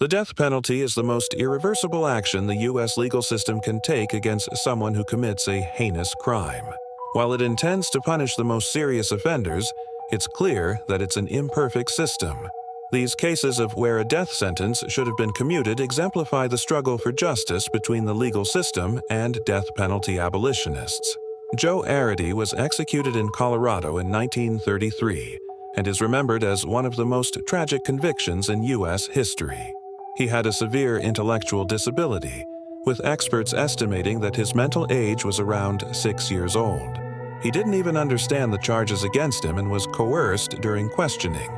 The death penalty is the most irreversible action the U.S. legal system can take against someone who commits a heinous crime. While it intends to punish the most serious offenders, it's clear that it's an imperfect system. These cases of where a death sentence should have been commuted exemplify the struggle for justice between the legal system and death penalty abolitionists. Joe Arity was executed in Colorado in 1933 and is remembered as one of the most tragic convictions in U.S. history. He had a severe intellectual disability, with experts estimating that his mental age was around 6 years old. He didn't even understand the charges against him and was coerced during questioning.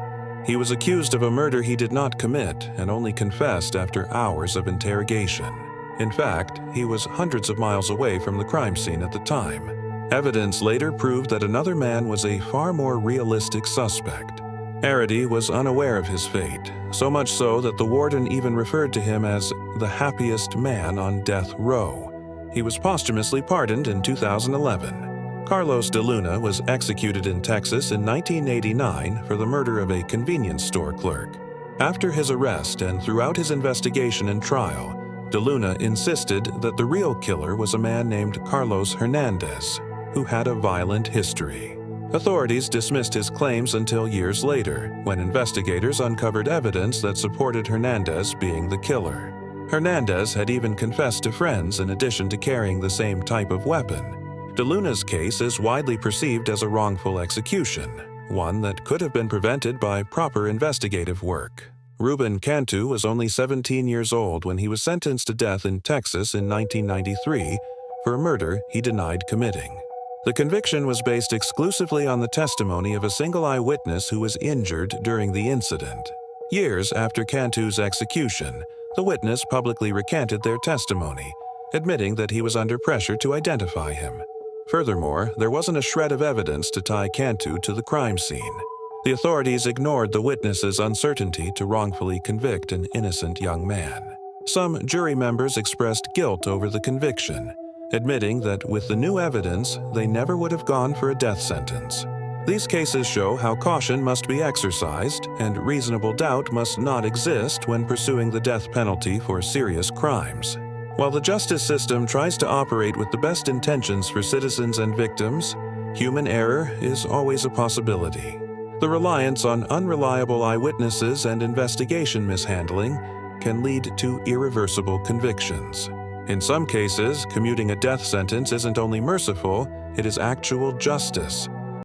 He was accused of a murder he did not commit and only confessed after hours of interrogation. In fact, he was hundreds of miles away from the crime scene at the time. Evidence later proved that another man was a far more realistic suspect. Arity was unaware of his fate, so much so that the warden even referred to him as the happiest man on death row. He was posthumously pardoned in 2011. Carlos de Luna was executed in Texas in 1989 for the murder of a convenience store clerk. After his arrest and throughout his investigation and trial, de Luna insisted that the real killer was a man named Carlos Hernandez, who had a violent history. Authorities dismissed his claims until years later, when investigators uncovered evidence that supported Hernandez being the killer. Hernandez had even confessed to friends in addition to carrying the same type of weapon. De Luna's case is widely perceived as a wrongful execution, one that could have been prevented by proper investigative work. Ruben Cantu was only 17 years old when he was sentenced to death in Texas in 1993 for a murder he denied committing. The conviction was based exclusively on the testimony of a single eyewitness who was injured during the incident. Years after Cantu's execution, the witness publicly recanted their testimony, admitting that he was under pressure to identify him. Furthermore, there wasn't a shred of evidence to tie Cantu to the crime scene. The authorities ignored the witness's uncertainty to wrongfully convict an innocent young man. Some jury members expressed guilt over the conviction, admitting that with the new evidence, they never would have gone for a death sentence. These cases show how caution must be exercised and reasonable doubt must not exist when pursuing the death penalty for serious crimes. While the justice system tries to operate with the best intentions for citizens and victims, human error is always a possibility. The reliance on unreliable eyewitnesses and investigation mishandling can lead to irreversible convictions. In some cases, commuting a death sentence isn't only merciful, it is actual justice.